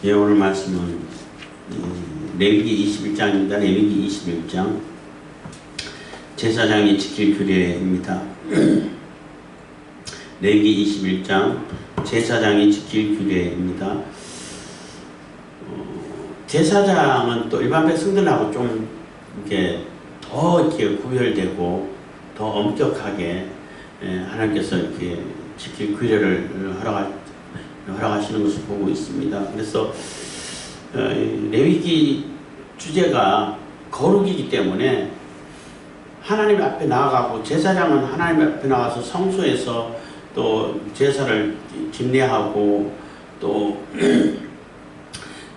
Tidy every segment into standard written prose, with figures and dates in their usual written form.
예, 오늘 말씀은 레위기 21장입니다. 레위기 21장 제사장이 지킬 규례입니다. 레위기 21장 제사장이 지킬 규례입니다. 제사장은 또 일반 백성들하고 좀 이렇게 더 이렇게 구별되고 더 엄격하게 하나님께서 이렇게 지킬 규례를 허락하시는 것을 보고 있습니다. 그래서 레위기 주제가 거룩이기 때문에 하나님 앞에 나아가고, 제사장은 하나님 앞에 나가서 성소에서 또 제사를 집례하고 또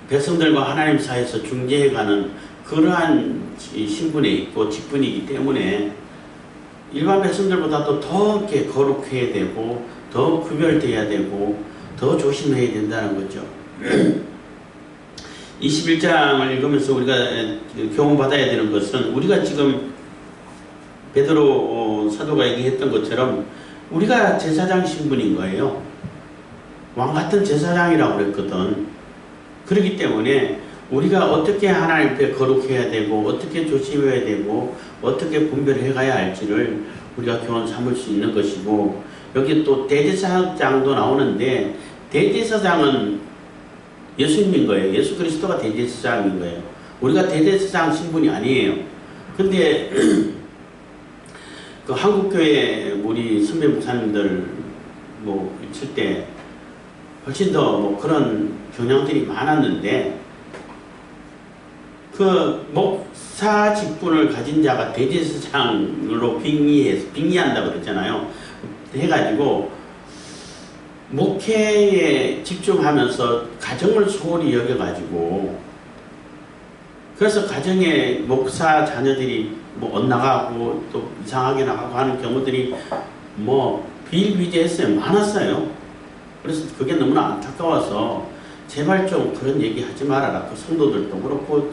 백성들과 하나님 사이에서 중재해가는 그러한 신분에 있고 직분이기 때문에 일반 백성들보다도 더 이렇게 거룩해야 되고 더 구별돼야 되고 더 조심해야 된다는 거죠. 21장을 읽으면서 우리가 교훈받아야 되는 것은, 우리가 지금 베드로 사도가 얘기했던 것처럼 우리가 제사장 신분인 거예요. 왕같은 제사장이라고 그랬거든. 그렇기 때문에 우리가 어떻게 하나님 앞에 거룩해야 되고 어떻게 조심해야 되고 어떻게 분별해 가야 할지를 우리가 교훈 삼을 수 있는 것이고, 여기 또 대제사장도 나오는데 대제사장은 예수님인 거예요. 예수 그리스도가 대제사장인 거예요. 우리가 대제사장 신분이 아니에요. 근데 그 한국교회 우리 선배 목사님들 뭐 있을 때 훨씬 더 뭐 그런 경향들이 많았는데, 그 목사 직분을 가진 자가 대제사장으로 빙의한다고 그랬잖아요. 해가지고 목회에 집중하면서 가정을 소홀히 여겨가지고, 그래서 가정에 목사 자녀들이 뭐 엇나가고 또 이상하게 나가고 하는 경우들이 뭐 비일비재했어요. 많았어요. 그래서 그게 너무나 안타까워서 제발 좀 그런 얘기 하지 말아라. 그 성도들도 그렇고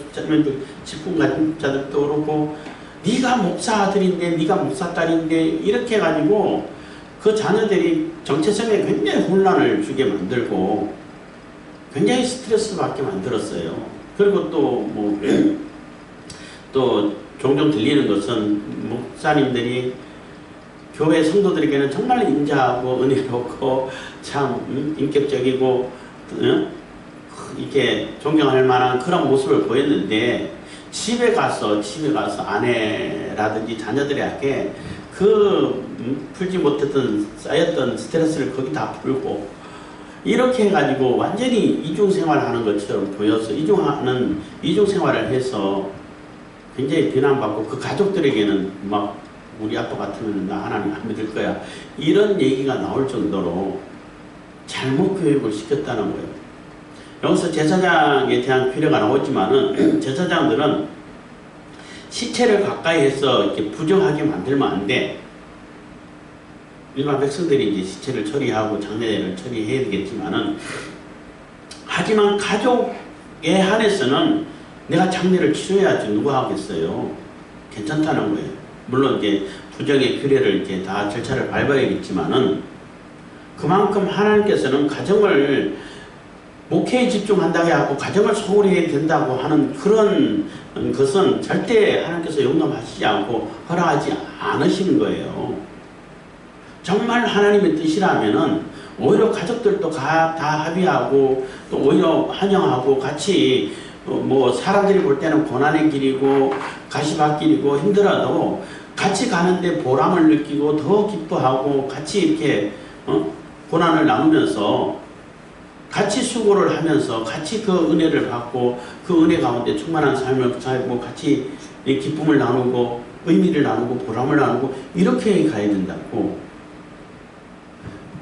직분 가진 자들도 그렇고, 네가 목사 아들인데 네가 목사 딸인데 이렇게 해가지고 그 자녀들이 정체성에 굉장히 혼란을 주게 만들고 굉장히 스트레스 받게 만들었어요. 그리고 또 종종 들리는 것은 목사님들이 교회 성도들에게는 정말 인자하고 은혜롭고 참 인격적이고 이렇게 존경할 만한 그런 모습을 보였는데, 집에 가서 아내라든지 자녀들에게 그 풀지 못했던 쌓였던 스트레스를 거기 다 풀고 이렇게 해가지고 완전히 이중생활하는 것처럼 보여서 이중생활을 해서 굉장히 비난받고, 그 가족들에게는 막 우리 아빠 같으면 나 하나님 안 믿을 거야 이런 얘기가 나올 정도로 잘못 교육을 시켰다는 거예요. 여기서 제사장에 대한 규례가 나오지만은 제사장들은 시체를 가까이해서 이렇게 부정하게 만들면 안 돼. 일반 백성들이 이제 시체를 처리하고 장례를 처리해야 되겠지만은, 하지만 가족에 한해서는 내가 장례를 치러야지 누가 하겠어요. 괜찮다는 거예요. 물론 이제 부정의 규례를 이렇게 다 절차를 밟아야겠지만은, 그만큼 하나님께서는 가정을 목회에 집중한다고 해갖고 가정을 소홀히 해야 된다고 하는 그런 것은 절대 하나님께서 용납하시지 않고 허락하지 않으시는 거예요. 정말 하나님의 뜻이라면은 오히려 가족들도 다 합의하고 또 오히려 환영하고 같이 뭐 사람들이 볼 때는 고난의 길이고 가시밭길이고 힘들어도 같이 가는데 보람을 느끼고 더 기뻐하고 같이 이렇게 고난을 나누면서 같이 수고를 하면서 같이 그 은혜를 받고 그 은혜 가운데 충만한 삶을 살고 같이 기쁨을 나누고 의미를 나누고 보람을 나누고 이렇게 가야 된다고.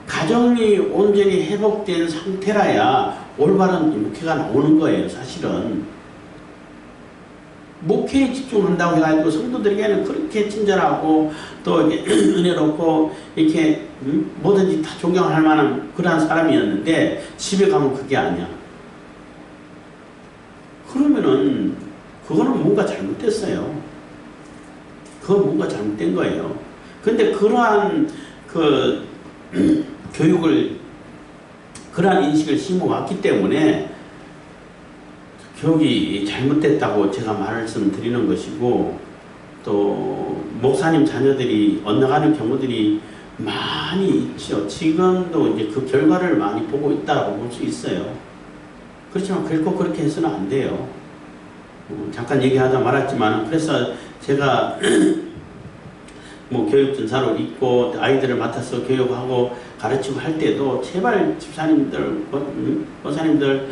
가정이 온전히 회복된 상태라야 올바른 목회가 나오는 거예요. 사실은 목회에 집중한다고 해가지고 성도들에게는 그렇게 친절하고 또 은혜롭고 이렇게 뭐든지 다 존경할 만한 그러한 사람이었는데, 집에 가면 그게 아니야. 그러면은 그거는 뭔가 잘못됐어요. 그건 뭔가 잘못된 거예요. 근데 그러한 교육을, 그러한 인식을 심어왔기 때문에 교육이 잘못됐다고 제가 말씀드리는 것이고, 또 목사님 자녀들이 엇나가는 경우들이 많이 있죠. 지금도 이제 그 결과를 많이 보고 있다고 볼 수 있어요. 그렇지만 결코 그렇게 해서는 안 돼요. 잠깐 얘기하다 말았지만, 그래서 제가 뭐 교육전사로 있고 아이들을 맡아서 교육하고 가르치고 할 때도 제발 집사님들, 권사님들,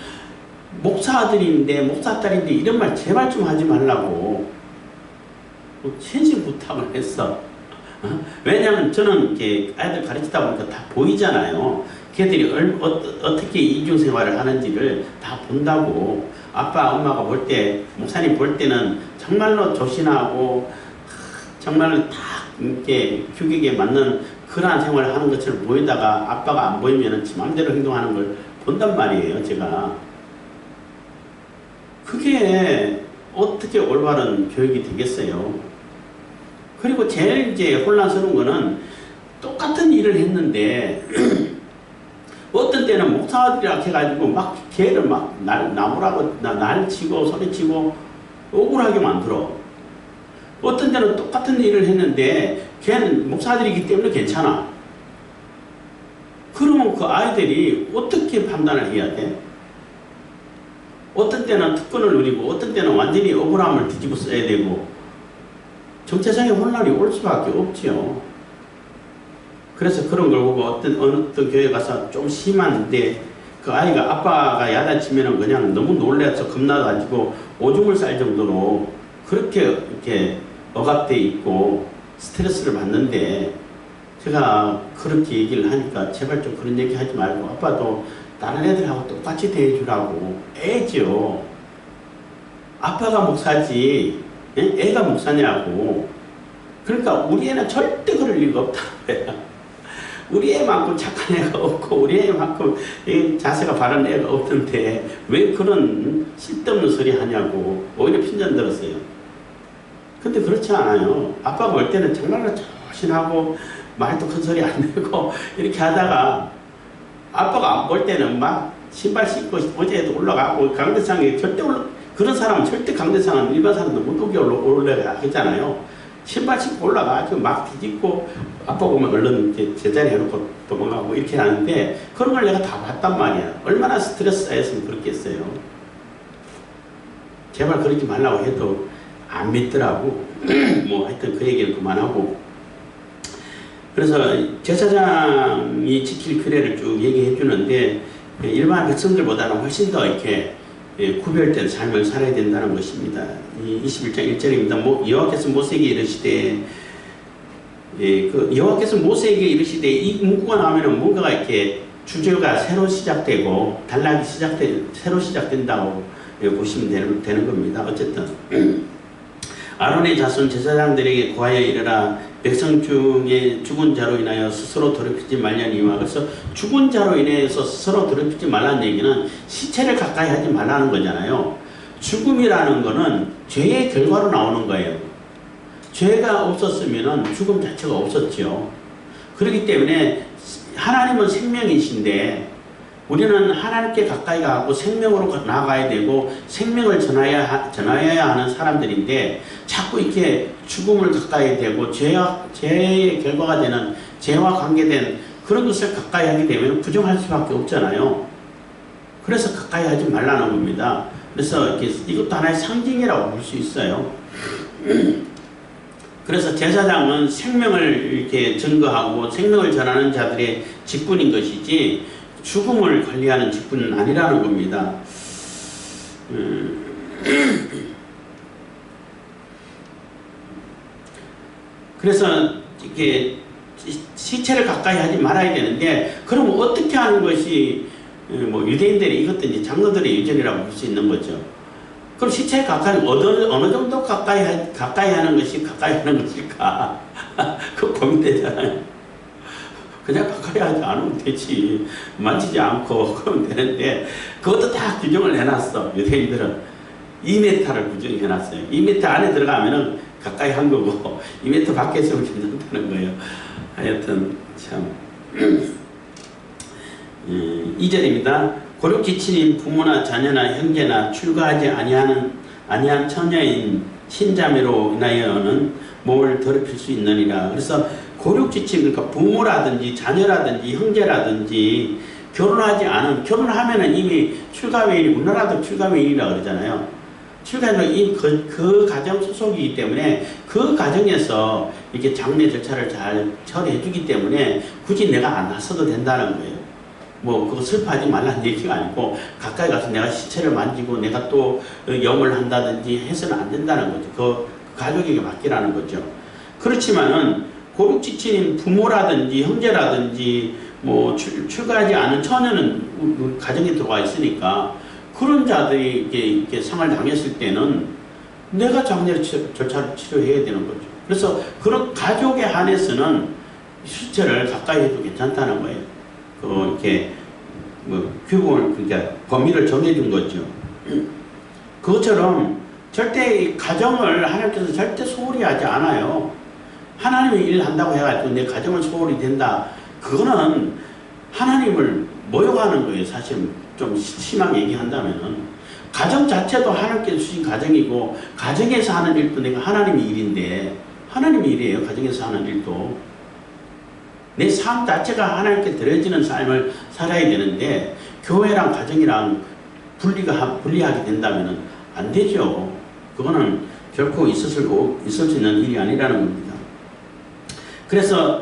목사들인데 목사딸인데 이런 말 제발 좀 하지 말라고千신 부탁을 했어. 왜냐하면 저는 이렇게 아이들 가르치다 보니까 다 보이잖아요. 걔들이 어떻게 이중생활을 하는지를 다 본다고. 아빠 엄마가 볼 때, 목사님 볼 때는 정말로 조신하고 정말로 다 이렇게 규격에 맞는 그러한 생활을 하는 것처럼 보이다가 아빠가 안 보이면 지 맘대로 행동하는 걸 본단 말이에요, 제가. 그게 어떻게 올바른 교육이 되겠어요? 그리고 제일 이제 혼란스러운 거는 똑같은 일을 했는데 어떤 때는 목사들이라 해가지고 막 걔를 막 나무라고 날치고 소리치고 억울하게 만들어. 어떤 때는 똑같은 일을 했는데 걔는 목사들이기 때문에 괜찮아. 그러면 그 아이들이 어떻게 판단을 해야 돼? 어떤 때는 특권을 누리고 어떤 때는 완전히 억울함을 뒤집어 써야 되고 정체성의 혼란이 올 수밖에 없지요. 그래서 그런 걸 보고 어느 교회 가서 좀 심한데 그 아이가 아빠가 야단치면은 그냥 너무 놀라서 겁나가지고 오줌을 쌀 정도로 그렇게 이렇게 억압돼 있고 스트레스를 받는데 제가 그렇게 얘기를 하니까 제발 좀 그런 얘기 하지 말고 아빠도 다른 애들하고 똑같이 대해주라고. 애죠. 아빠가 목사지 애가 목사냐고. 그러니까 우리 애는 절대 그럴 리가 없다는 거야. 우리 애만큼 착한 애가 없고 우리 애만큼 자세가 바른 애가 없던데 왜 그런 쓸데없는 소리 하냐고 오히려 핀잔 들었어요. 근데 그렇지 않아요. 아빠가 올 때는 정말로 조신하고 말도 큰 소리 안 내고 이렇게 하다가 아빠가 안 볼 때는 막 신발 신고 어제도 올라가고 강대상에 절대 그런 사람은 절대 강대상은 일반 사람도 못 오게 올라가잖아요. 신발 신고 올라가지고 막 뒤집고 아빠 보면 얼른 이제 제자리 해놓고 도망가고 이렇게 하는데 그런 걸 내가 다 봤단 말이야. 얼마나 스트레스 쌓였으면 그렇겠어요. 제발 그러지 말라고 해도 안 믿더라고. 뭐 하여튼 그 얘기는 그만하고. 그래서 제사장이 지킬 규례를 쭉 얘기해 주는데 일반 백성들보다는 훨씬 더 이렇게 구별된 삶을 살아야 된다는 것입니다. 21장 1절입니다. 여호와께서 모세에게 이르시되 여호와께서 모세에게 이르시되 이 문구가 나오면 뭔가가 이렇게 주제가 새로 시작되고 단락이 새로 시작된다고 보시면 되는 겁니다. 어쨌든 아론의 자손 제사장들에게 고하여 이르라. 백성 중에 죽은 자로 인하여 스스로 더럽히지 말려니와. 그래서 죽은 자로 인해서 스스로 더럽히지 말라는 얘기는 시체를 가까이 하지 말라는 거잖아요. 죽음이라는 거는 죄의 결과로 나오는 거예요. 죄가 없었으면 죽음 자체가 없었죠. 그렇기 때문에 하나님은 생명이신데 우리는 하나님께 가까이 가고 생명으로 나아가야 되고 생명을 전하여야 하는 사람들인데 자꾸 이렇게 죽음을 가까이 되고 죄의 결과가 되는 죄와 관계된 그런 것을 가까이 하게 되면 부정할 수밖에 없잖아요. 그래서 가까이 하지 말라는 겁니다. 그래서 이것도 하나의 상징이라고 볼 수 있어요. 그래서 제사장은 생명을 이렇게 증거하고 생명을 전하는 자들의 직분인 것이지 죽음을 관리하는 직분은 아니라는 겁니다. 그래서 이렇게 시체를 가까이 하지 말아야 되는데 그럼 어떻게 하는 것이 유대인들이 이것도 이제 장로들의 유전이라고 볼 수 있는 거죠. 그럼 시체 가까이 어느 정도 가까이 하는 것이 가까이 하는 것일까? 그 고민되잖아요. 그냥 가까이 하지 않으면 되지. 만지지 않고 그러면 되는데 그것도 다 규정을 해놨어. 유대인들은 2m를 규정해놨어요. 2m 안에 들어가면은 가까이 한 거고 2m 밖에 있으면 괜찮다는 거예요. 하여튼 참 2절입니다. 고륙지친인 부모나 자녀나 형제나 출가하지 아니한 처녀인 신자매로 인하여는 몸을 더럽힐 수 있느니라. 그래서 고륙지친, 그러니까 부모라든지 자녀라든지 형제라든지 결혼하면은 이미 출가외인, 우리나라도 출가외인이라고 그러잖아요. 출가는 그 가정 소속이기 때문에 그 가정에서 이렇게 장례 절차를 잘 처리해 주기 때문에 굳이 내가 안 나서도 된다는 거예요. 뭐 그거 슬퍼하지 말라는 얘기가 아니고 가까이 가서 내가 시체를 만지고 내가 또 염을 한다든지 해서는 안 된다는 거죠. 그 가족에게 맡기라는 거죠. 그렇지만은 고륙지친인 부모라든지 형제라든지 뭐 출가하지 않은 처녀는 가정에 들어와 있으니까 그런 자들이 이렇게 상을 당했을 때는 내가 장례 절차를 치료해야 되는 거죠. 그래서 그런 가족에 한해서는 시체를 가까이 해도 괜찮다는 거예요. 이렇게 뭐 규범을, 그러니까 범위를 정해준 거죠. 그것처럼 절대 가정을 하나님께서 절대 소홀히 하지 않아요. 하나님이 일한다고 해가지고 내 가정을 소홀히 된다. 그거는 하나님을 모욕하는 거예요. 사실 좀 심하게 얘기한다면은 가정 자체도 하나님께서 주신 가정이고 가정에서 하는 일도 내가 하나님의 일인데 하나님의 일이에요. 가정에서 하는 일도 내 삶 자체가 하나님께 드려지는 삶을 살아야 되는데 교회랑 가정이랑 분리하게 된다면은 안 되죠. 그거는 결코 있을 수 있는 일이 아니라는 겁니다. 그래서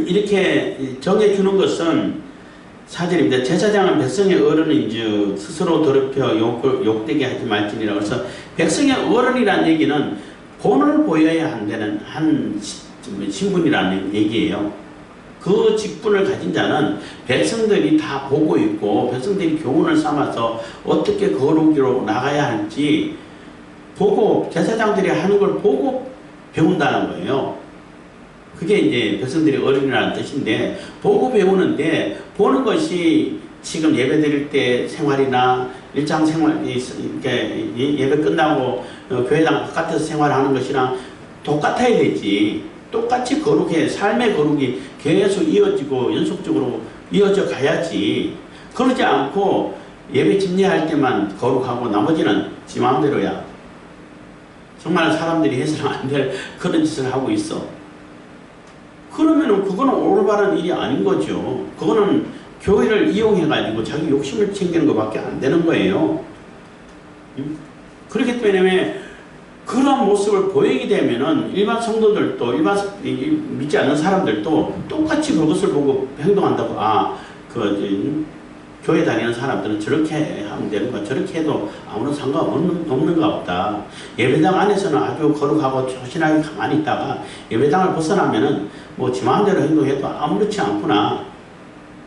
이렇게 정해주는 것은 4절입니다. 제사장은 백성의 어른인즉 스스로 더럽혀 욕되게 하지 말지니라. 그래서 백성의 어른이라는 얘기는 본을 보여야 한다는 한 신분이라는 얘기예요. 그 직분을 가진 자는 백성들이 다 보고 있고 백성들이 교훈을 삼아서 어떻게 거룩으로 나가야 할지 보고 제사장들이 하는 걸 보고 배운다는 거예요. 그게 이제 백성들이 어른이라는 뜻인데 보고 배우는데 보는 것이 지금 예배 드릴 때 생활이나 일상 생활, 이렇게 예배 끝나고 교회당 바깥에서 생활하는 것이랑 똑같아야 되지. 똑같이 거룩해. 삶의 거룩이 계속 이어지고 연속적으로 이어져 가야지. 그러지 않고 예배 집례할 때만 거룩하고 나머지는 지 마음대로야. 정말 사람들이 해서는 안 될 그런 짓을 하고 있어. 그러면은 그거는 올바른 일이 아닌 거죠. 그거는 교회를 이용해가지고 자기 욕심을 챙기는 것밖에 안 되는 거예요. 그렇기 때문에 그런 모습을 보이게 되면은 일반 성도들도 믿지 않는 사람들도 똑같이 그것을 보고 행동한다고 교회 다니는 사람들은 저렇게 하면 되는 거야. 저렇게 해도 아무런 상관없는가 보다. 예배당 안에서는 아주 거룩하고 조신하게 가만히 있다가 예배당을 벗어나면은 뭐 지 마음대로 행동해도 아무렇지 않구나.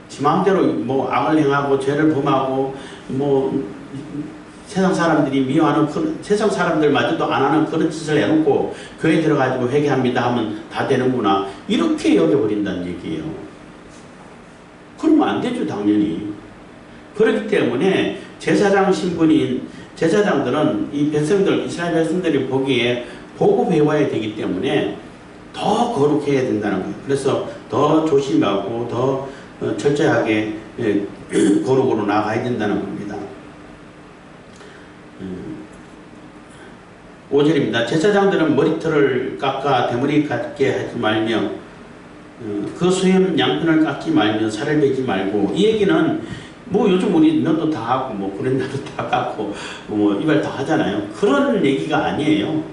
지 마음대로 뭐 악을 행하고 죄를 범하고 뭐 세상 사람들이 미워하는 세상 사람들마저도 안 하는 그런 짓을 해놓고 교회 들어가지고 회개합니다 하면 다 되는구나. 이렇게 여겨버린다는 얘기예요. 그러면 안 되죠, 당연히. 그렇기 때문에 제사장 신분인 제사장들은 이 백성들, 이스라엘 백성들이 보기에 보고 배워야 되기 때문에 더 거룩해야 된다는 거예요. 그래서 더 조심하고 더 철저하게 거룩으로 나가야 된다는 겁니다. 5절입니다. 제사장들은 머리털을 깎아 대머리 같게 하지 말며 그 수염 양편을 깎지 말며 살을 베지 말고. 이 얘기는 뭐 요즘 우리 면도 다 하고 뭐 구렛나루 다 깎고 뭐 이발 다 하잖아요. 그런 얘기가 아니에요.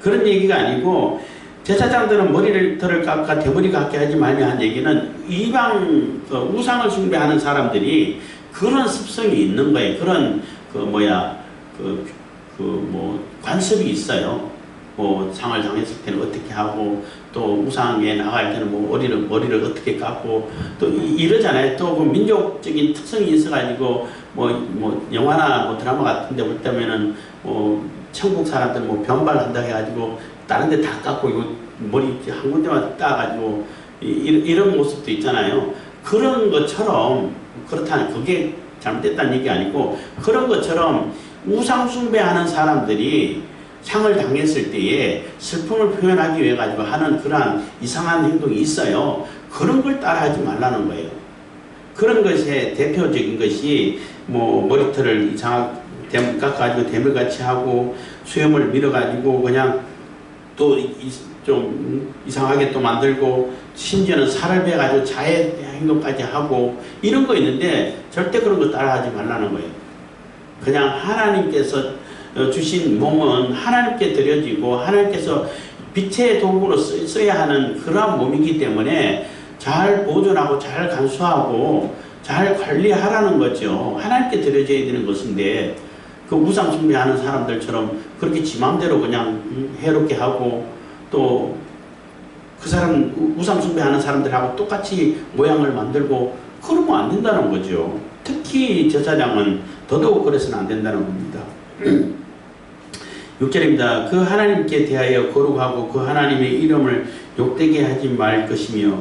그런 얘기가 아니고 제사장들은 머리털을 깎아 대머리 같게 하지 말며 한 얘기는 이방 우상을 숭배하는 사람들이 그런 습성이 있는 거예요. 그런 관습이 있어요. 뭐 상을 당했을 때는 어떻게 하고 또 우상에 나갈 때는 뭐 머리를 어떻게 깎고 또 이러잖아요. 또 그 민족적인 특성이 있어가지고 뭐 영화나 뭐 드라마 같은데 볼 때면은 천국 사람들 뭐 변발한다 해가지고 다른 데 다 깎고 이거 머리 한 군데만 따가지고 이런 모습도 있잖아요. 그런 것처럼 그렇다는 그게 잘못됐다는 얘기 아니고 그런 것처럼 우상 숭배하는 사람들이 상을 당했을 때에 슬픔을 표현하기 위해 가지고 하는 그러한 이상한 행동이 있어요. 그런 걸 따라하지 말라는 거예요. 그런 것의 대표적인 것이 뭐 머리털을 이상하게 깎아가지고 대물같이 하고 수염을 밀어가지고 그냥 또 좀 이상하게 또 만들고 심지어는 살을 베가지고 자해 행동까지 하고 이런 거 있는데 절대 그런 거 따라하지 말라는 거예요. 그냥 하나님께서 주신 몸은 하나님께 드려지고 하나님께서 빛의 도구로 써야 하는 그러한 몸이기 때문에 잘 보존하고 잘 간수하고 잘 관리하라는 거죠. 하나님께 드려져야 되는 것인데 그 우상 숭배하는 사람들처럼 그렇게 지 맘대로 그냥 해롭게 하고 또 그 사람 우상 숭배하는 사람들하고 똑같이 모양을 만들고 그러면 안 된다는 거죠. 특히 제사장은 더더욱 그래서는 안 된다는 겁니다. 6절입니다. 그 하나님께 대하여 거룩하고 그 하나님의 이름을 욕되게 하지 말 것이며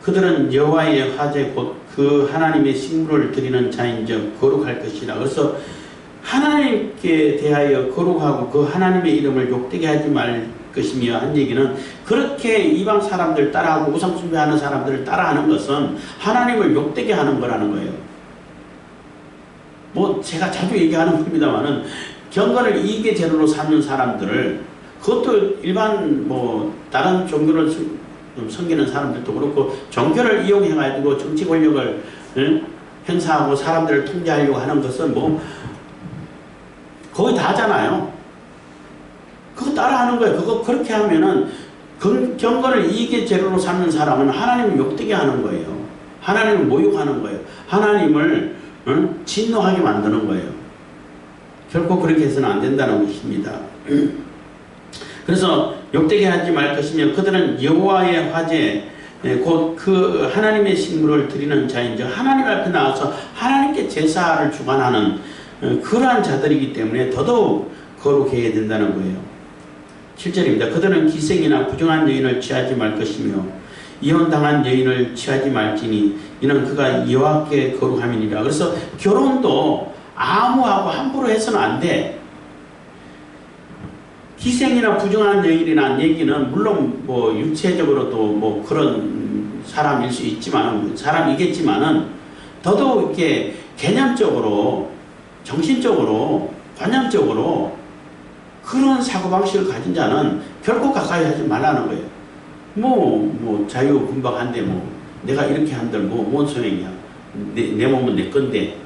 그들은 여호와의 화제 곧 그 하나님의 식물을 드리는 자인즉 거룩할 것이라. 그래서 하나님께 대하여 거룩하고 그 하나님의 이름을 욕되게 하지 말 것이며 한 얘기는 그렇게 이방 사람들 따라하고 우상 숭배하는 사람들을 따라하는 것은 하나님을 욕되게 하는 거라는 거예요. 뭐 제가 자주 얘기하는 겁니다만은 경건을 이익의 재료로 삼는 사람들을 그것도 일반 뭐 다른 종교를 섬기는 사람들도 그렇고 종교를 이용해 가지고 정치 권력을 행사하고 사람들을 통제하려고 하는 것은 뭐 거의 다잖아요. 그거 따라하는 거예요. 그거 그렇게 하면은 경건을 이익의 재료로 삼는 사람은 하나님을 욕되게 하는 거예요. 하나님을 모욕하는 거예요. 하나님을 진노하게 만드는 거예요. 결코 그렇게 해서는 안 된다는 것입니다. 그래서 욕되게 하지 말 것이며 그들은 여호와의 화제 곧 그 하나님의 식물을 드리는 자인즉 하나님 앞에 나와서 하나님께 제사를 주관하는 그러한 자들이기 때문에 더더욱 거룩해야 된다는 거예요. 7절입니다. 그들은 기생이나 부정한 여인을 취하지 말 것이며 이혼당한 여인을 취하지 말지니 이는 그가 여호와께 거룩함이니라. 그래서 결혼도 아무하고 함부로 해서는 안 돼. 기생이나 부정한 여인이라는 얘기는 물론 뭐 육체적으로도 뭐 그런 사람일 수 있지만 사람이겠지만은 더더욱 이렇게 개념적으로 정신적으로 관념적으로 그런 사고방식을 가진 자는 결코 가까이 하지 말라는 거예요. 뭐 자유분방한데 뭐 내가 이렇게 한들 뭔 소용이야. 내 몸은 내 건데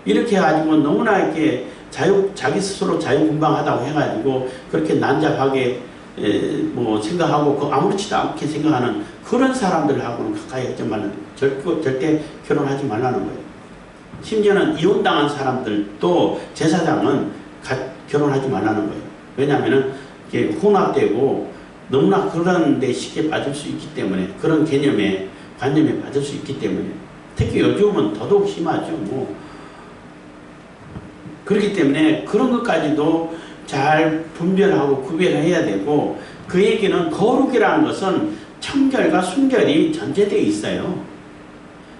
이렇게 해가지고 너무나 이렇게 자기 스스로 자유분방하다고 해가지고 그렇게 난잡하게 뭐 생각하고 아무렇지도 않게 생각하는 그런 사람들하고는 가까이 하지 말라는 절대 결혼하지 말라는 거예요. 심지어는 이혼당한 사람들도 제사장은 결혼하지 말라는 거예요. 왜냐하면 이게 혼합되고 너무나 그런 데 쉽게 빠질 수 있기 때문에 그런 관념에 빠질 수 있기 때문에 특히 요즘은 더더욱 심하죠. 뭐 그렇기 때문에 그런 것까지도 잘 분별하고 구별해야 되고 그 얘기는 거룩이라는 것은 청결과 순결이 전제되어 있어요.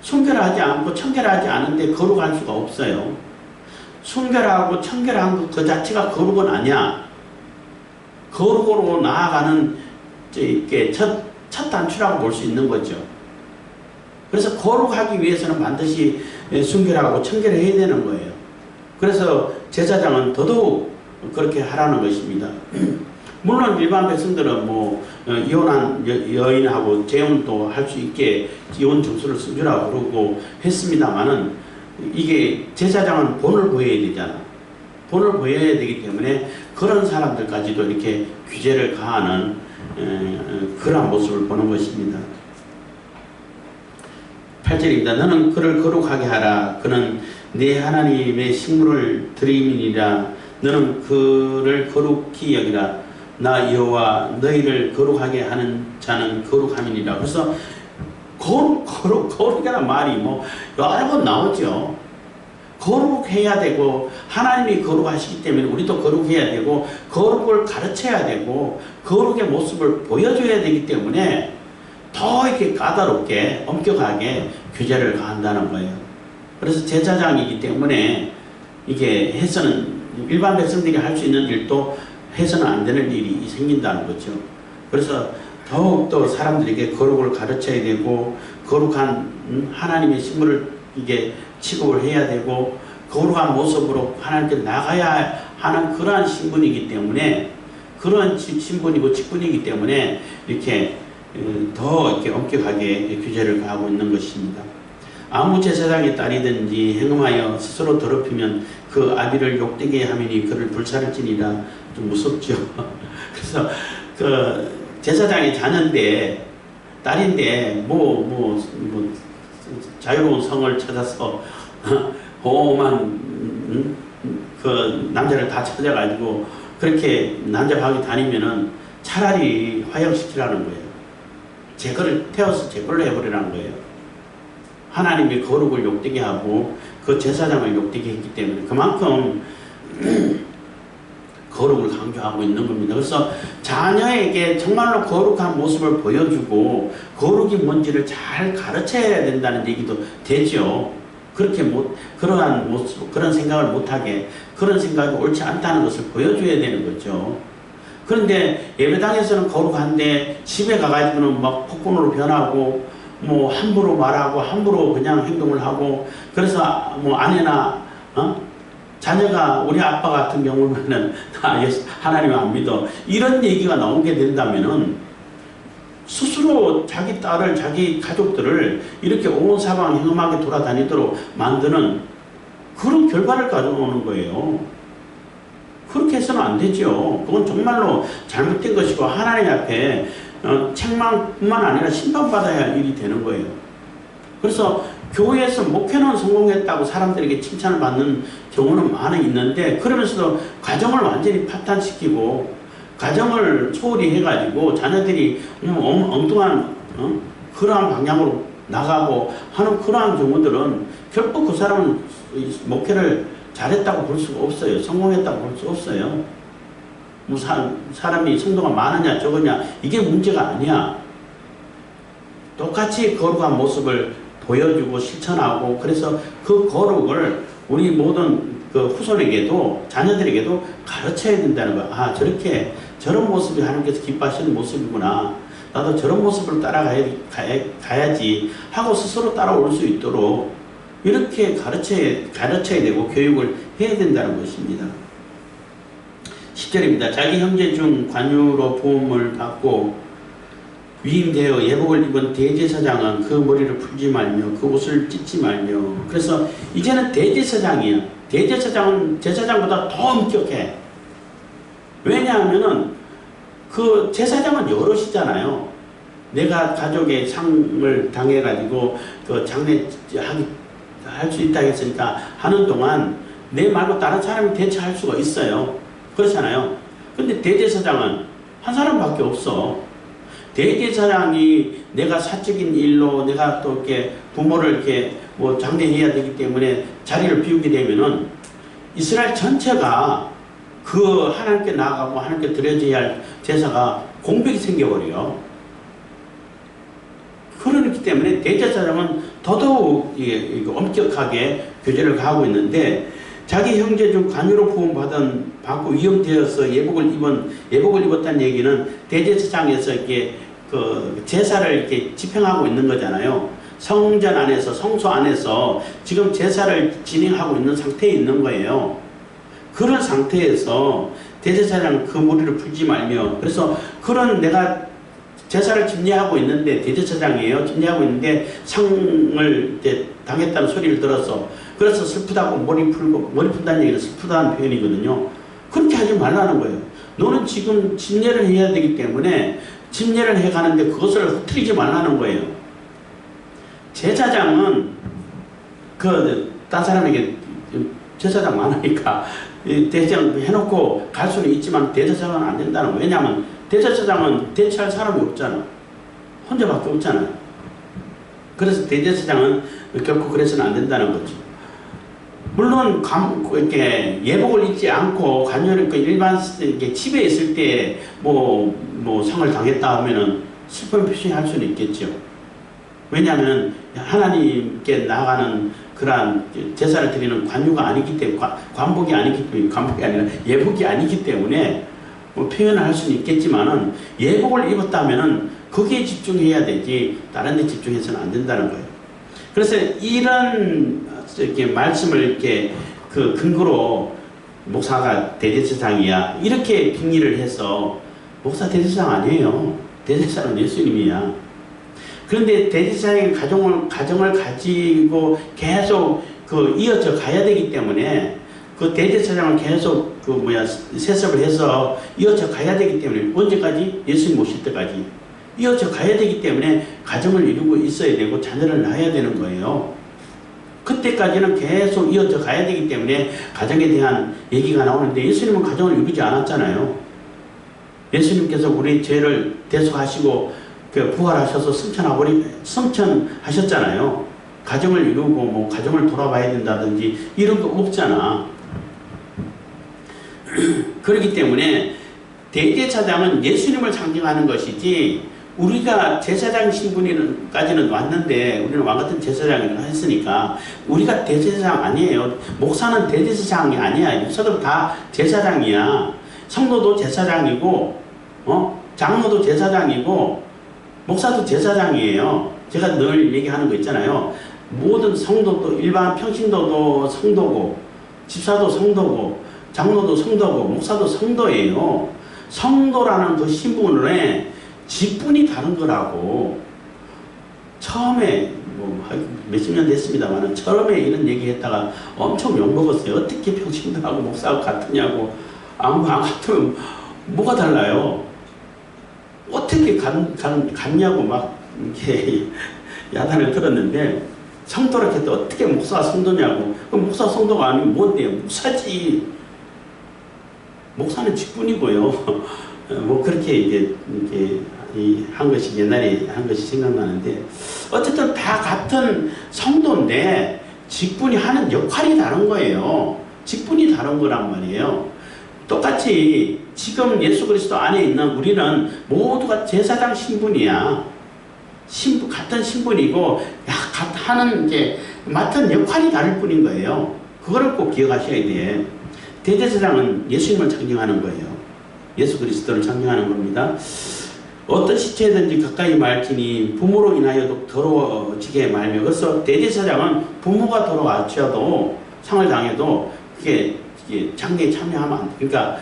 순결하지 않고 청결하지 않은데 거룩할 수가 없어요. 순결하고 청결한 그 자체가 거룩은 아니야. 거룩으로 나아가는 이렇게 첫 단추라고 볼 수 있는 거죠. 그래서 거룩하기 위해서는 반드시 순결하고 청결해야 되는 거예요. 그래서 제사장은 더더욱 그렇게 하라는 것입니다. 물론 일반 백성들은 뭐 이혼한 여인하고 재혼도 할 수 있게 이혼 정수를 써주라고 그러고 했습니다만은 이게 제사장은 본을 보여야 되잖아. 본을 보여야 되기 때문에 그런 사람들까지도 이렇게 규제를 가하는 그러한 모습을 보는 것입니다. 8절입니다. 너는 그를 거룩하게 하라. 그는 네 하나님의 식물을 드림이니라. 너는 그를 거룩히 여기라. 나 여호와 너희를 거룩하게 하는 자는 거룩함이니라. 그래서 거룩이라는 말이 뭐 여러 번 나오죠. 거룩해야 되고 하나님이 거룩하시기 때문에 우리도 거룩해야 되고 거룩을 가르쳐야 되고 거룩의 모습을 보여줘야 되기 때문에 더 이렇게 까다롭게 엄격하게 규제를 가한다는 거예요. 그래서 제사장이기 때문에 이게 해서는 일반 백성들이 할 수 있는 일도 해서는 안 되는 일이 생긴다는 거죠. 그래서 더욱더 사람들에게 거룩을 가르쳐야 되고 거룩한 하나님의 식물을 이게 취급을 해야 되고 거룩한 모습으로 하나님께 나가야 하는 그러한 신분이기 때문에 그런 신분이고 직분이기 때문에 이렇게 더 이렇게 엄격하게 규제를 가하고 있는 것입니다. 아무 제사장의 딸이든지 행음하여 스스로 더럽히면 그 아비를 욕되게 하매니 그를 불살을지니라. 좀 무섭죠. 그래서 그 제사장의 자녀인데 딸인데 자유로운 성을 찾아서 험한 그 남자를 다 찾아가지고 그렇게 남자방에 다니면은 차라리 화형시키라는 거예요. 제거를 태워서 제거를 해버리라는 거예요. 하나님의 거룩을 욕되게 하고 그 제사장을 욕되게 했기 때문에 그만큼 거룩을 강조하고 있는 겁니다. 그래서 자녀에게 정말로 거룩한 모습을 보여주고 거룩이 뭔지를 잘 가르쳐야 된다는 얘기도 되죠. 그렇게 그러한 모습, 그런 생각을 못하게, 그런 생각이 옳지 않다는 것을 보여줘야 되는 거죠. 그런데 예배당에서는 거룩한데 집에 가가지고는 막 폭군으로 변하고 함부로 말하고 함부로 그냥 행동을 하고 그래서 아내나 자녀가 우리 아빠 같은 경우는 하나님 안 믿어 이런 얘기가 나오게 된다면은 스스로 자기 딸을 자기 가족들을 이렇게 온 사방 행음하게 돌아다니도록 만드는 그런 결과를 가져오는 거예요. 그렇게 해서는 안 되죠. 그건 정말로 잘못된 것이고 하나님 앞에 책망뿐만 아니라 심판받아야 할 일이 되는 거예요. 그래서 교회에서 목회는 성공했다고 사람들에게 칭찬을 받는 경우는 많이 있는데 그러면서도 가정을 완전히 파탄시키고 가정을 소홀히 해가지고 자녀들이 엉뚱한 그러한 방향으로 나가고 하는 그러한 경우들은 결코 그 사람은 목회를 잘했다고 볼 수가 없어요. 성공했다고 볼 수 없어요. 사람이 성도가 많으냐 적으냐 이게 문제가 아니야. 똑같이 거룩한 모습을 보여주고 실천하고 그래서 그 거룩을 우리 모든 그 후손에게도 자녀들에게도 가르쳐야 된다는 거야. 아 저렇게 저런 모습이 하나님께서 기뻐하시는 모습이구나. 나도 저런 모습을 따라가야지 하고 스스로 따라올 수 있도록 이렇게 가르쳐야 되고 교육을 해야 된다는 것입니다. 10절입니다. 자기 형제 중 관유로 부음을 받고 위임되어 예복을 입은 대제사장은 그 머리를 풀지 말며 그 옷을 찢지 말며 그래서 이제는 대제사장이야. 대제사장은 제사장보다 더 엄격해. 왜냐하면은 그 제사장은 여럿이잖아요. 내가 가족의 상을 당해가지고 그 장례 할 수 있다 했으니까 하는 동안 내 말고 다른 사람이 대처할 수가 있어요. 그렇잖아요. 근데 대제사장은 한 사람밖에 없어. 대제사장이 내가 사적인 일로 내가 또 이렇게 부모를 이렇게 장례해야 되기 때문에 자리를 비우게 되면은 이스라엘 전체가 그 하나님께 나아가고 하나님께 드려져야 할 제사가 공백이 생겨버려요. 그렇기 때문에 대제사장은 더더욱 엄격하게 교제를 가하고 있는데 자기 형제 중 관유로 받고 위임되어서 예복을 입었다는 얘기는 대제사장에서 이렇게 그 제사를 이렇게 집행하고 있는 거잖아요. 성전 안에서 성소 안에서 지금 제사를 진행하고 있는 상태에 있는 거예요. 그런 상태에서 대제사장 그 머리를 풀지 말며 그래서 그런 내가 제사를 집례하고 있는데 대제사장이에요. 집례하고 있는데 상을 이제 당했다는 소리를 들어서 그래서 슬프다고 머리 푼다는 얘기는 슬프다는 표현이거든요. 그렇게 하지 말라는 거예요. 너는 지금 집례를 해야 되기 때문에 집례를 해가는데 그것을 흐트리지 말라는 거예요. 제사장은 딴 사람에게 제사장 많으니까 대제사장 해놓고 갈 수는 있지만 대제사장은 안 된다는 거예요. 왜냐하면 대제사장은 대체할 사람이 없잖아. 혼자밖에 없잖아. 그래서 대제사장은 결코 그래서는 안 된다는 거죠. 물론 이렇게 예복을 입지 않고 간절히 일반 이렇게 집에 있을 때 상을 당했다 하면은 슬픔 표시할 수는 있겠죠. 왜냐하면 하나님께 나아가는 그러한 제사를 드리는 관유가 아니기 때문에 관복이 아니기 때문에 관복이 아니라 예복이 아니기 때문에 표현을 할 수는 있겠지만은 예복을 입었다면은 거기에 집중해야 되지 다른 데 집중해서는 안 된다는 거예요. 그래서 이런 이렇게 말씀을 이렇게 그 근거로 목사가 대제사장이야 이렇게 빙의를 해서 목사 대제사장 아니에요. 대제사장은 예수님이야. 그런데 대제사장의 가정을 가지고 계속 그 이어져 가야 되기 때문에 그 대제사장을 계속 세습을 해서 이어져 가야 되기 때문에 언제까지? 예수님 오실 때까지 이어져 가야 되기 때문에 가정을 이루고 있어야 되고 자녀를 낳아야 되는 거예요. 그때까지는 계속 이어져 가야 되기 때문에 가정에 대한 얘기가 나오는데 예수님은 가정을 이루지 않았잖아요. 예수님께서 우리 죄를 대속하시고 부활하셔서 승천하셨잖아요. 가정을 이루고 뭐 가정을 돌아봐야 된다든지 이런 거 없잖아. 그렇기 때문에 대제사장은 예수님을 상징하는 것이지 우리가 제사장 신분까지는 왔는데 우리는 왕같은 제사장이라고 했으니까 우리가 대제사장 아니에요. 목사는 대제사장이 아니야. 목사도 다 제사장이야. 성도도 제사장이고 장로도 제사장이고 목사도 제사장이에요. 제가 늘 얘기하는 거 있잖아요. 모든 성도도 일반 평신도도 성도고 집사도 성도고 장로도 성도고 목사도 성도예요. 성도라는 그 신분에 직분이 다른 거라고. 처음에 몇십 년 됐습니다만 처음에 이런 얘기했다가 엄청 욕먹었어요. 어떻게 평신도하고 목사하고 같으냐고. 안 같으면 뭐가 달라요? 어떻게 같냐고 막 이렇게 야단을 들었는데 성도라고 했더니 어떻게 목사가 성도냐고. 그럼 목사 성도가 아니면 뭔데요? 목사지. 목사는 직분이고요. 뭐 그렇게 이렇게 한 것이 옛날에 한 것이 생각나는데 어쨌든 다 같은 성도인데 직분이 하는 역할이 다른 거예요. 직분이 다른 거란 말이에요. 똑같이 지금 예수 그리스도 안에 있는 우리는 모두가 제사장 신분이야. 같은 신분이고 하는 이제 맡은 역할이 다를 뿐인 거예요. 그거를 꼭 기억하셔야 돼. 대제사장은 예수님을 상징하는 거예요. 예수 그리스도를 상징하는 겁니다. 어떤 시체든지 가까이 말지니 부모로 인하여도 더러워지게 말며. 그래서 대제사장은 부모가 더러워하셔도 상을 당해도 그게 장례에 참여하면 안 돼. 그러니까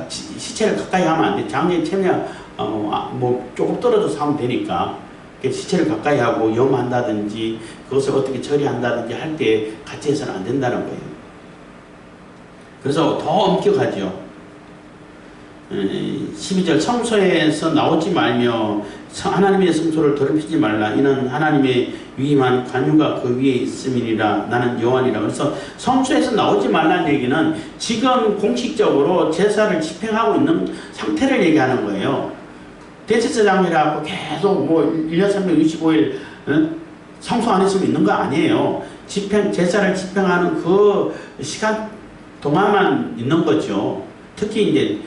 시체를 가까이 하면 안 돼. 장례에 참여 뭐 조금 떨어져서 하면 되니까. 시체를 가까이 하고 염한다든지 그것을 어떻게 처리한다든지 할 때 같이 해서는 안 된다는 거예요. 그래서 더 엄격하죠. 12절 성소에서 나오지 말며 하나님의 성소를 더럽히지 말라. 이는 하나님의 위임한 관유가 그 위에 있음이니라. 나는 여호와니라. 그래서 성소에서 나오지 말라는 얘기는 지금 공식적으로 제사를 집행하고 있는 상태를 얘기하는 거예요. 대제사장이라고 계속 뭐 1년 365일 성소 안에서 있는 거 아니에요. 제사를 집행하는 그 시간 동안만 있는 거죠. 특히 이제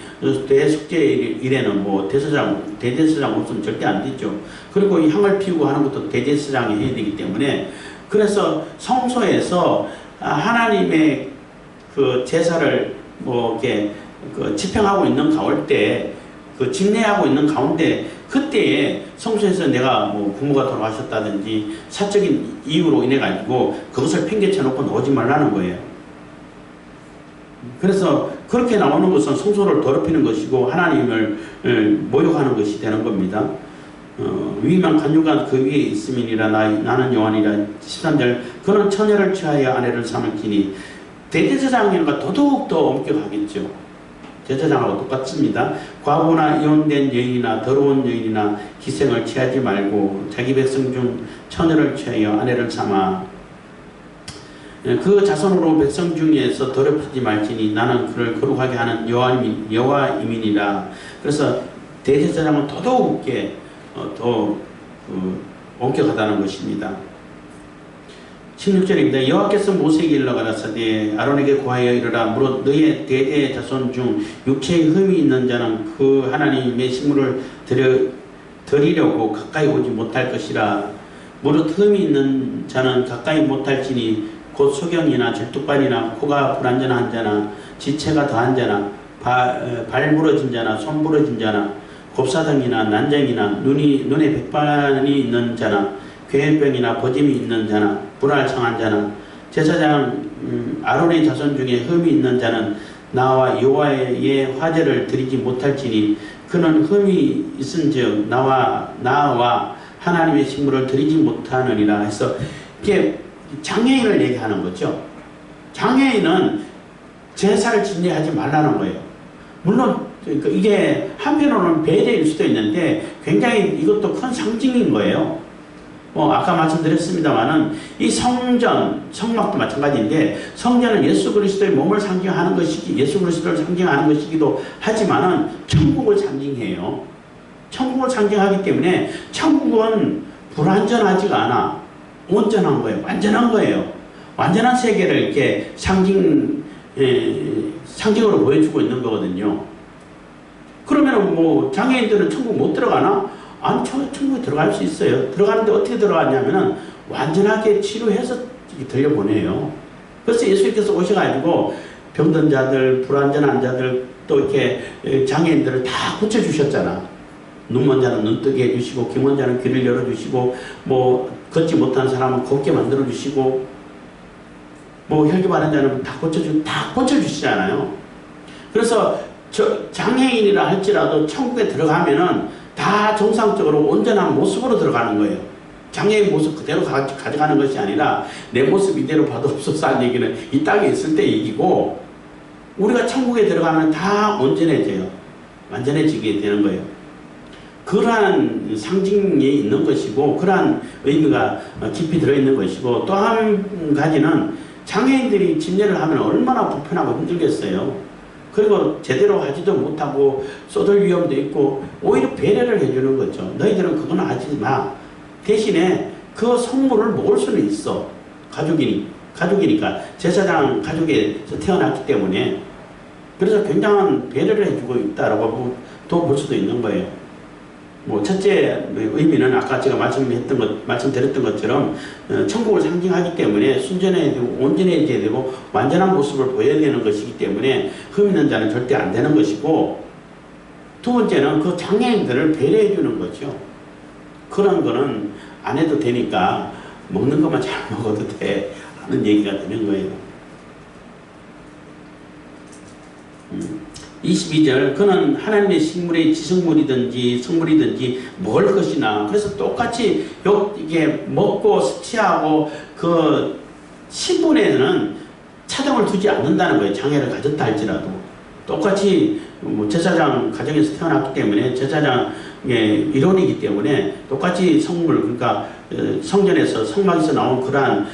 대속죄일에는 뭐 대제사장 없으면 절대 안 되죠. 그리고 이 향을 피우고 하는 것도 대제사장이 해야 되기 때문에 그래서 성소에서 하나님의 그 제사를 뭐 이렇게 집행하고 있는 가운데 집례하고 있는 가운데 그때에 성소에서 내가 뭐 부모가 돌아가셨다든지 사적인 이유로 인해 가지고 그것을 핑계쳐 놓고 나오지 말라는 거예요. 그래서 그렇게 나오는 것은 성소를 더럽히는 것이고 하나님을 모욕하는 것이 되는 겁니다. 위임한 관유가 그 위에 있음이니라. 나는 여호와니라. 13절 그는 처녀를 취하여 아내를 삼을지니. 대제사장이니까 더더욱 더 엄격하겠죠. 제사장하고 똑같습니다. 과부나 이혼된 여인이나 더러운 여인이나 기생을 취하지 말고 자기 백성 중 처녀를 취하여 아내를 삼아 그 자손으로 백성 중에서 더럽히지 말지니 나는 그를 거룩하게 하는 여호와임이니라. 그래서 대제사장은 더더욱 더 엄격하다는 것입니다. 16절입니다. 여호와께서 모세에게 일러 가라사대 아론에게 고하여 이르라. 무릇 너의 대대 자손 중 육체에 흠이 있는 자는 그 하나님의 식물을 드리려고 가까이 오지 못할 것이라. 무릇 흠이 있는 자는 가까이 못할지니 곧 소경이나 질뚝발이나 코가 불완전한 자나 지체가 더한 자나 발 부러진 자나 손 부러진 자나 곱사등이나 난장이나 눈에 백반이 있는 자나 괴혈병이나 버짐이 있는 자나 불알 청한 자는 제사장 아론의 자손 중에 흠이 있는 자는 나와 여호와의 화제를 드리지 못할지니 그는 흠이 있은즉 나와 하나님의 식물을 드리지 못하느니라 해서 이게 장애인을 얘기하는 거죠. 장애인은 제사를 진리하지 말라는 거예요. 물론 이게 한편으로는 배려일 수도 있는데 굉장히 이것도 큰 상징인 거예요. 아까 말씀드렸습니다만은 이 성전, 성막도 마찬가지인데 성전은 예수 그리스도의 몸을 상징하는 것이기, 예수 그리스도를 상징하는 것이기도 하지만은 천국을 상징해요. 천국을 상징하기 때문에 천국은 불완전하지가 않아. 온전한 거예요. 완전한 거예요. 완전한 세계를 이렇게 상징으로 보여주고 있는 거거든요. 그러면 뭐 장애인들은 천국 못 들어가나? 아니, 천국에 들어갈 수 있어요. 들어가는데 어떻게 들어가냐면은 완전하게 치료해서 들려보내요. 그래서 예수님께서 오셔가지고 병든 자들, 불완전한 자들, 또 이렇게 장애인들을 다 고쳐주셨잖아. 눈먼 자는 눈 뜨게 해주시고, 귀먼 자는 귀를 열어주시고, 뭐 걷지 못한 사람은 걷게 만들어주시고, 뭐 혈기 바른 자는 다 고쳐주시잖아요. 그래서 장애인이라 할지라도 천국에 들어가면은 다 정상적으로 온전한 모습으로 들어가는 거예요. 장애인 모습 그대로 가져가는 것이 아니라 내 모습 이대로 받아옵소서 하는 얘기는 이 땅에 있을 때 얘기고, 우리가 천국에 들어가면 다 온전해져요. 완전해지게 되는 거예요. 그러한 상징이 있는 것이고, 그러한 의미가 깊이 들어있는 것이고, 또 한 가지는 장애인들이 집례를 하면 얼마나 불편하고 힘들겠어요. 그리고 제대로 하지도 못하고 쏟을 위험도 있고 오히려 배려를 해주는 거죠. 너희들은 그건 하지 마. 대신에 그 성물을 먹을 수는 있어. 가족이니까. 제사장 가족에서 태어났기 때문에. 그래서 굉장한 배려를 해주고 있다라고 또 볼 수도 있는 거예요. 뭐 첫째 의미는 아까 제가 말씀드렸던 것처럼 천국을 상징하기 때문에 순전해야 되고 온전해져야 되고 완전한 모습을 보여야 되는 것이기 때문에 흠 있는 자는 절대 안 되는 것이고, 두 번째는 그 장애인들을 배려해 주는 거죠. 그런 거는 안 해도 되니까 먹는 것만 잘 먹어도 돼 하는 얘기가 되는 거예요. 22절, 그는 하나님의 식물의 지성물이든지 성물이든지 먹을 것이나. 그래서 똑같이 이게 먹고 섭취하고 그 신분에는 차등을 두지 않는다는 거예요. 장애를 가졌다 할지라도. 똑같이 뭐 제사장 가정에서 태어났기 때문에 제사장의 일원이기 때문에 똑같이 성물, 그러니까 성전에서 성막에서 나온 그러한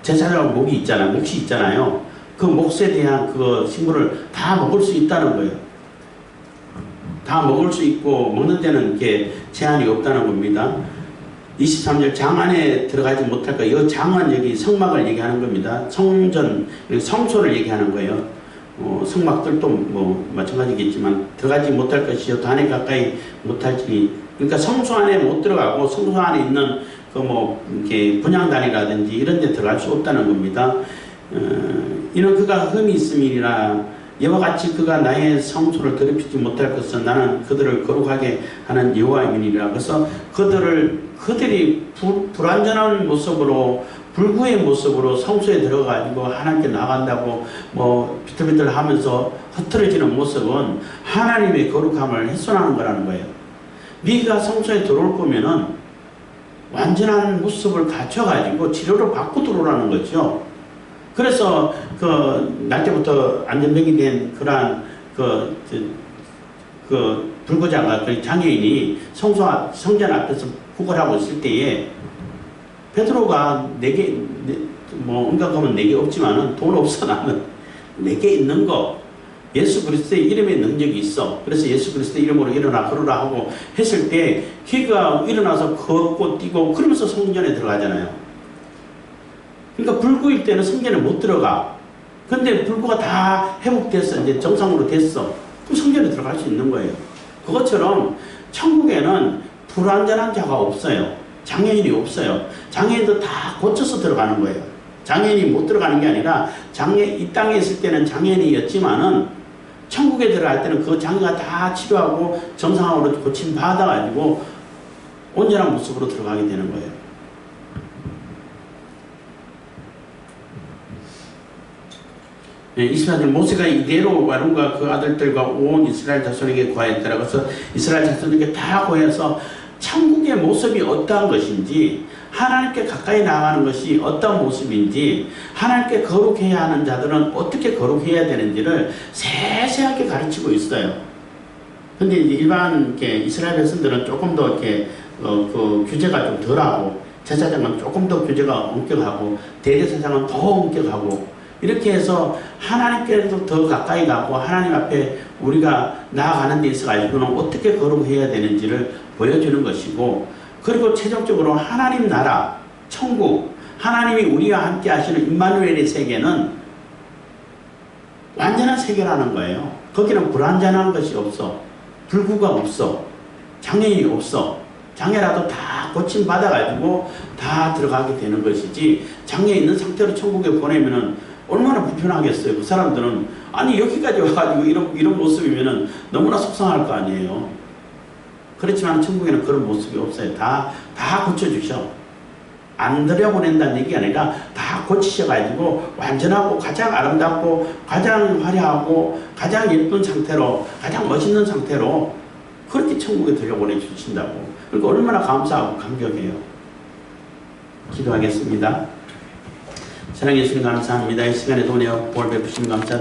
제사장 몫이 있잖아요. 그 몫에 대한 그 식물을 다 먹을 수 있다는 거예요. 다 먹을 수 있고 먹는 데는 이렇게 제한이 없다는 겁니다. 23절, 장 안에 들어가지 못할 것. 이 장은 여기 성막을 얘기하는 겁니다. 성전, 성소를 얘기하는 거예요. 성막들도 뭐 마찬가지겠지만 들어가지 못할 것이요 단에 가까이 못할지니. 그러니까 성소 안에 못 들어가고 성소 안에 있는 그 뭐 이렇게 분향단이라든지 이런 데 들어갈 수 없다는 겁니다. 이는 그가 흠이 있음이니라. 이와 같이 그가 나의 성소를 더럽히지 못할 것은 나는 그들을 거룩하게 하는 여호와이니라. 그래서 그들이 불완전한 모습으로, 불구의 모습으로 성소에 들어가지고 하나님께 나간다고 뭐 비틀비틀 하면서 흐트러지는 모습은 하나님의 거룩함을 훼손하는 거라는 거예요. 네가 성소에 들어올 거면은 완전한 모습을 갖춰가지고 치료를 받고 들어오라는 거죠. 그래서 그 날때부터 안전병이 된 그러한 그 불구자가, 그 장애인이 성전 앞에서 구걸하고 있을 때에 베드로가 내게 뭐 응답하면 내게 없지만은 돈 없어 나는 내게 있는 거 예수 그리스도의 이름에 능력이 있어. 그래서 예수 그리스도의 이름으로 일어나 걸으라 하고 했을 때 걔가 일어나서 걷고 뛰고 그러면서 성전에 들어가잖아요. 그러니까 불구일 때는 성전에 못 들어가. 근데 불구가 다 회복됐어. 이제 정상으로 됐어. 그럼 성전에 들어갈 수 있는 거예요. 그것처럼 천국에는 불완전한 자가 없어요. 장애인이 없어요. 장애인도 다 고쳐서 들어가는 거예요. 장애인이 못 들어가는 게 아니라 이 땅에 있을 때는 장애인이었지만은 천국에 들어갈 때는 그 장애가 다 치료하고 정상으로 고침 받아가지고 온전한 모습으로 들어가게 되는 거예요. 24절 모세가 이대로 아론과 그 아들들과 온 이스라엘 자손에게 고하였더라. 그래서 이스라엘 자손에게 다 고해서 천국의 모습이 어떠한 것인지, 하나님께 가까이 나아가는 것이 어떤 모습인지, 하나님께 거룩해야 하는 자들은 어떻게 거룩해야 되는지를 세세하게 가르치고 있어요. 근데 이제 일반 이렇게 이스라엘 백성들은 조금 더 이렇게 그 규제가 좀 덜하고, 제사장은 조금 더 규제가 엄격하고, 대제사장은 더 엄격하고, 이렇게 해서 하나님께도 더 가까이 가고 하나님 앞에 우리가 나아가는 데 있어 가지고는 어떻게 거룩해야 되는지를 보여주는 것이고, 그리고 최종적으로 하나님 나라, 천국, 하나님이 우리와 함께 하시는 임마누엘의 세계는 완전한 세계라는 거예요. 거기는 불완전한 것이 없어. 불구가 없어. 장애인이 없어. 장애라도 다 고침받아가지고 다 들어가게 되는 것이지, 장애 있는 상태로 천국에 보내면은 얼마나 불편하겠어요. 그 사람들은 아니 여기까지 와가지고 이런 모습이면은 너무나 속상할 거 아니에요. 그렇지만 천국에는 그런 모습이 없어요. 다 고쳐주셔. 안 들여보낸다는 얘기가 아니라 다 고치셔가지고 완전하고 가장 아름답고 가장 화려하고 가장 예쁜 상태로, 가장 멋있는 상태로 그렇게 천국에 들여보내주신다고. 그러니까 얼마나 감사하고 감격해요. 기도하겠습니다. 사랑해 주님 감사합니다. 이 시간에 은혜와 복 베푸심 감사드립니다.